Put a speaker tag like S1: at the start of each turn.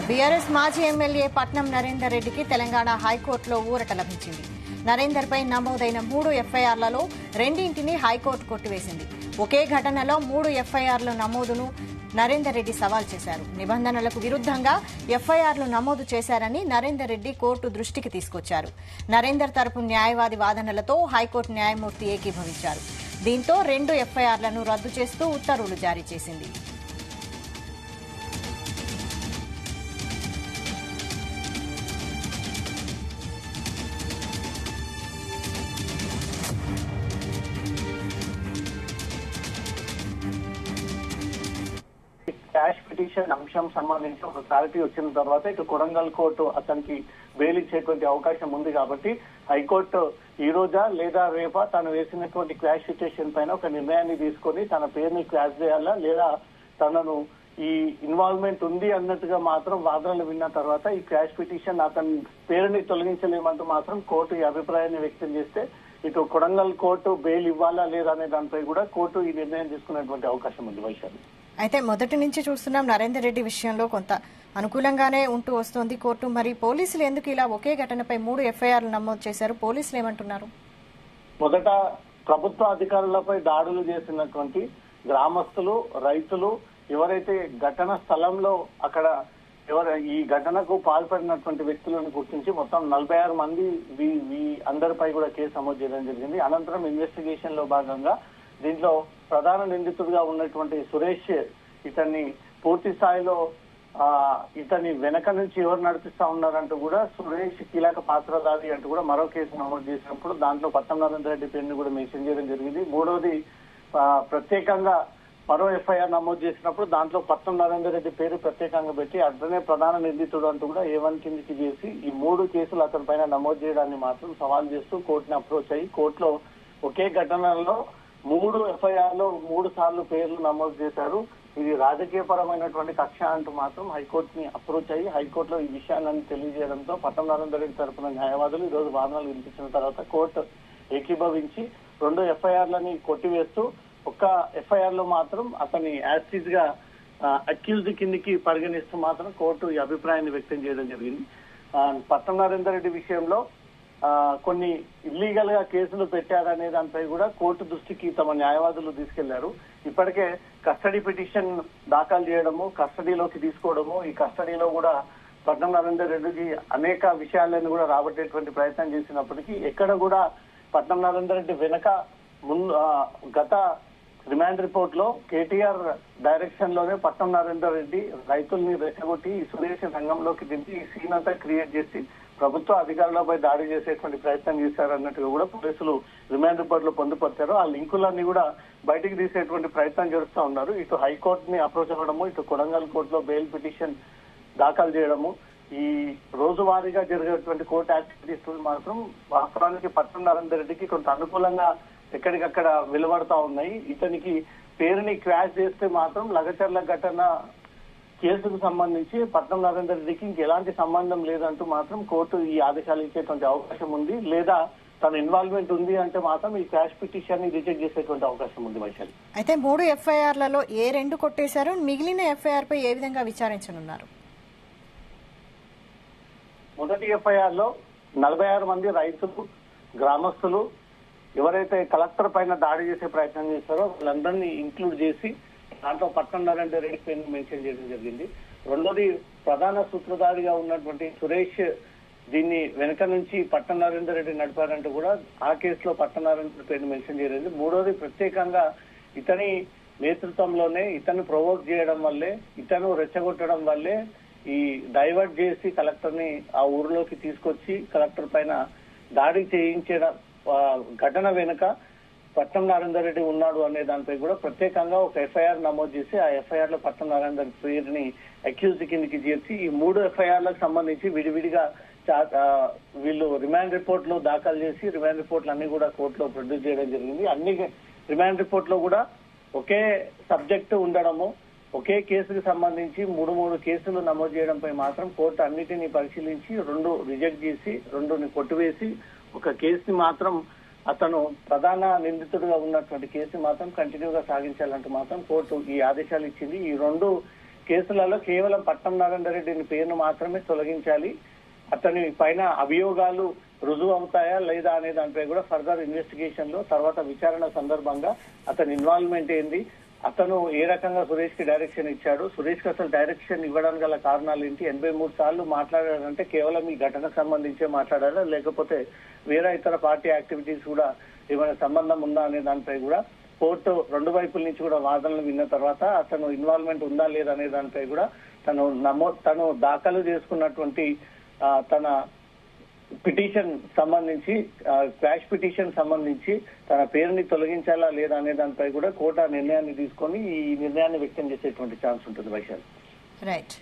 S1: BRS మాజీ MLA Patnam Narender రెడ్డికి తెలంగాణ హైకోర్టులో ఊరట లభించింది. నరేందర్ పై నమోదైన 3 ఎఫ్ఐఆర్లలో 2ంటిని హైకోర్టు కొట్టివేసింది. ఒకే ఘటనలో 3 ఎఫ్ఐఆర్ల నమోదును నరేందర్ రెడ్డి సవాల్ చేశారు. నిబంధనలకు విరుద్ధంగా ఎఫ్ఐఆర్లు నమోదు చేశారని నరేందర్ రెడ్డి కోర్టు దృష్టికి తీసుకొచ్చారు. నరేందర్ తరపు న్యాయవాది వాదనలతో హైకోర్టు న్యాయమూర్తి ఏకీభవించారు. దీంతో 2 ఎఫ్ఐఆర్లను రద్దు చేస్తూ ఉత్తర్వులు జారీ చేసింది.
S2: క్యాష్ పిటిషన్ అంశం సంబంధించి ఒక క్లారిటీ వచ్చిన తర్వాత ఇటు కొడంగల్ కోర్టు అతనికి బెయిల్ ఇచ్చేటువంటి అవకాశం ఉంది కాబట్టి హైకోర్టు ఈ రోజా లేదా రేపా తను వేసినటువంటి క్యాష్ పిటిషన్ పైన ఒక నిర్ణయాన్ని తీసుకొని తన పేరుని క్లాష్ చేయాలా లేదా తనను ఈ ఇన్వాల్వ్మెంట్ ఉంది అన్నట్టుగా మాత్రం వాదనలు విన్న తర్వాత ఈ క్యాష్ పిటిషన్ అతని పేరుని తొలగించలేమంటూ మాత్రం కోర్టు ఈ అభిప్రాయాన్ని వ్యక్తం చేస్తే ఇటు కొడంగల్ కోర్టు బెయిల్ ఇవ్వాలా లేదా అనే దానిపై కూడా కోర్టు ఈ నిర్ణయం తీసుకునేటువంటి అవకాశం ఉంది. వైశాలి,
S1: అయితే మొదటి నుంచి చూస్తున్నాం నరేందర్ రెడ్డి విషయంలో కొంత అనుకూలంగానే ఉంటూ వస్తోంది కోర్టు. మరి పోలీసులు ఎందుకు ఇలా ఒకే ఘటనపై 3 ఎఫ్ఐఆర్లు నమోదు చేశారు? పోలీసులు ఏమంటున్నారు?
S2: మొదట ప్రభుత్వ అధికారులపై దాడులు చేసినటువంటి గ్రామస్తులు, రైతులు ఎవరైతే ఘటన స్థలంలో అక్కడ ఈ ఘటనకు పాల్పడినటువంటి వ్యక్తులను గుర్తించి మొత్తం 46 మంది అందరిపై కూడా కేసు నమోదు చేయడం జరిగింది. అనంతరం ఇన్వెస్టిగేషన్ లో భాగంగా దీంట్లో ప్రధాన నిందితుడిగా ఉన్నటువంటి సురేష్ ఇతన్ని పూర్తి స్థాయిలో ఇతని వెనక నుంచి ఎవరు నడిపిస్తా ఉన్నారంటూ కూడా సురేష్ కీలక పాత్రధారి అంటూ కూడా మరో కేసు నమోదు చేసినప్పుడు దాంట్లో పట్నం నరేందర్ రెడ్డి పేరుని కూడా మెన్షన్ చేయడం జరిగింది. మూడోది ప్రత్యేకంగా మరో ఎఫ్ఐఆర్ నమోదు చేసినప్పుడు దాంట్లో పట్నం నరేందర్ రెడ్డి పేరు ప్రత్యేకంగా పెట్టి అతనే ప్రధాన నిందితుడు అంటూ కూడా A1 కిందికి చేసి ఈ 3 కేసులు అతని పైన నమోదు చేయడాన్ని మాత్రం సవాల్ చేస్తూ కోర్టుని అప్రోచ్ అయ్యి కోర్టులో ఒకే ఘటనలో 3 ఎఫ్ఐఆర్లో 3 సార్లు పేర్లు నమోదు చేశారు. ఇది రాజకీయపరమైనటువంటి కక్ష అంటూ మాత్రం హైకోర్టుని అప్రోచ్ అయ్యి హైకోర్టులో ఈ విషయాన్ని తెలియజేయడంతో పట్నం నరేందర్ రెడ్డి తరపున న్యాయవాదులు ఈ రోజు వాదనలు వినిపించిన తర్వాత కోర్టు ఏకీభవించి 2 ఎఫ్ఐఆర్లని కొట్టివేస్తూ ఒక్క ఎఫ్ఐఆర్ లో మాత్రం అతని యాసిడ్ గా అక్యూజ్డ్ కిందికి పరిగణిస్తూ మాత్రం కోర్టు ఈ అభిప్రాయాన్ని వ్యక్తం చేయడం జరిగింది. పట్నం నరేందర్ రెడ్డి విషయంలో కొన్ని ఇల్లీగల్ గా కేసులు పెట్టారనే దానిపై కూడా కోర్టు దృష్టికి తమ న్యాయవాదులు తీసుకెళ్లారు. ఇప్పటికే కస్టడీ పిటిషన్ దాఖలు చేయడము, కస్టడీలోకి తీసుకోవడము, ఈ కస్టడీలో కూడా పట్నం నరేందర్ రెడ్డికి అనేక విషయాలను కూడా రాబట్టేటువంటి ప్రయత్నం చేసినప్పటికీ ఎక్కడ కూడా పట్నం నరేందర్ రెడ్డి వెనక గత రిమాండ్ రిపోర్ట్ లో కేటీఆర్ డైరెక్షన్ లోనే పట్నం నరేందర్ రెడ్డి రైతుల్ని రెచ్చగొట్టి ఈ సురేష్ రంగంలోకి దింపి ఈ సీన్ అంతా క్రియేట్ చేసి ప్రభుత్వ అధికారులపై దాడి చేసేటువంటి ప్రయత్నం చేశారన్నట్టుగా కూడా పోలీసులు రిమాండ్ రిపోర్ట్ లో పొందుపరిచారు. ఆ లింకులన్నీ కూడా బయటికి తీసేటువంటి ప్రయత్నం చేస్తూ ఉన్నారు. ఇటు హైకోర్టుని అప్రోచ్ అవ్వడము, ఇటు కొడంగల్ కోర్టులో బెయిల్ పిటిషన్ దాఖలు చేయడము, ఈ రోజువారీగా జరిగేటువంటి కోర్టు యాక్టివిటీస్ మాత్రం వాస్తవానికి పట్నం నరేందర్ రెడ్డికి కొంత అనుకూలంగా ఎక్కడికక్కడ వెలువడతా ఉన్నాయి. ఇతనికి పేరుని క్వాష్ చేస్తే మాత్రం లగచర్ల ఘటన కేసుకు సంబంధించి పట్నం నరేందర్ రెడ్డికి ఇంకెలాంటి సంబంధం లేదంటూ మాత్రం కోర్టు ఈ ఆదేశాలు ఇచ్చేటువంటి అవకాశం ఉంది. లేదా తన ఇన్వాల్వ్మెంట్ ఉంది అంటే మాత్రం ఈ క్యాష్ పిటిషన్ ని రిజెక్ట్ చేసేటువంటి అవకాశం ఉంది. వైశాలి,
S1: అయితే 3 ఎఫ్ఐఆర్లలో 2 కొట్టేశారు. మిగిలిన ఎఫ్ఐఆర్ పై ఏ విధంగా విచారించనున్నారు?
S2: మొదటి ఎఫ్ఐఆర్ లో 46 మంది రైతులు, గ్రామస్తులు ఎవరైతే కలెక్టర్ పైన దాడి చేసే ప్రయత్నం చేస్తారో వాళ్ళందరినీ ఇంక్లూడ్ చేసి దాంట్లో పట్నం నరేందర్ రెడ్డి పేరుని మెన్షన్ చేయడం జరిగింది. రెండోది ప్రధాన సూత్రధారిగా ఉన్నటువంటి సురేష్ దీన్ని వెనక నుంచి పట్నం నరేందర్ రెడ్డి నడిపారంటూ కూడా ఆ కేసులో పట్నం నరేందర్ పేరుని మెన్షన్ చేయలేదు. మూడోది ప్రత్యేకంగా ఇతని నేతృత్వంలోనే ఇతను ప్రొవోక్ చేయడం వల్లే, ఇతను రెచ్చగొట్టడం వల్లే ఈ డైవర్ట్ చేసి కలెక్టర్ ని ఆ ఊరిలోకి తీసుకొచ్చి కలెక్టర్ పైన దాడి చేయించడం ఘటన వెనుక పట్నం నరేందర్ రెడ్డి ఉన్నాడు అనే దానిపై కూడా ప్రత్యేకంగా ఒక ఎఫ్ఐఆర్ నమోదు చేసి ఆ ఎఫ్ఐఆర్ లో పట్నం నరేందర్ పేరుని అక్యూజ్డ్ కిందికి చేర్చి ఈ 3 ఎఫ్ఐఆర్లకు సంబంధించి విడివిడిగా వీళ్ళు రిమాండ్ రిపోర్ట్ లో దాఖలు చేసి రిమాండ్ రిపోర్ట్లు అన్ని కూడా కోర్టులో ప్రొడ్యూస్ చేయడం జరిగింది. అన్ని రిమాండ్ రిపోర్ట్ లో కూడా ఒకే సబ్జెక్టు ఉండడము, ఒకే కేసుకు సంబంధించి 3 కేసులు నమోదు చేయడంపై మాత్రం కోర్టు అన్నిటినీ పరిశీలించి 2 రిజెక్ట్ చేసి 2ని కొట్టివేసి ఒక కేసుని మాత్రం అతను ప్రధాన నిందితుడిగా ఉన్నటువంటి కేసుని మాత్రం కంటిన్యూగా సాగించాలంటూ మాత్రం కోర్టు ఈ ఆదేశాలు ఇచ్చింది. ఈ 2 కేసులలో కేవలం పట్నం నరేందర్ రెడ్డిని పేరును మాత్రమే తొలగించాలి. అతని పైన అభియోగాలు రుజువు అవుతాయా లేదా అనే దానిపై కూడా ఫర్దర్ ఇన్వెస్టిగేషన్ లో తర్వాత విచారణ సందర్భంగా అతని ఇన్వాల్వ్మెంట్ ఏంది, అతను ఏ రకంగా సురేష్ కి డైరెక్షన్ ఇచ్చాడు, సురేష్ కి అసలు డైరెక్షన్ ఇవ్వడానికి గల కారణాలు ఏంటి, 83 సార్లు మాట్లాడాడంటే కేవలం ఈ ఘటనకు సంబంధించే మాట్లాడారా లేకపోతే వేరే ఇతర పార్టీ యాక్టివిటీస్ కూడా ఏమైనా సంబంధం ఉందా అనే దానిపై కూడా కోర్టు రెండు వైపుల నుంచి కూడా వాదనలు విన్న తర్వాత అతను ఇన్వాల్వ్మెంట్ ఉందా లేదా అనే దానిపై కూడా తను దాఖలు చేసుకున్నటువంటి తన పిటిషన్ సంబంధించి క్వాష్ పిటిషన్ సంబంధించి తన పేరుని తొలగించాలా లేదా అనే దానిపై కూడా కోర్టు నిర్ణయాన్ని తీసుకొని ఈ నిర్ణయాన్ని వ్యక్తం చేసేటువంటి ఛాన్స్ ఉంటుంది వైశాలి.
S1: రైట్.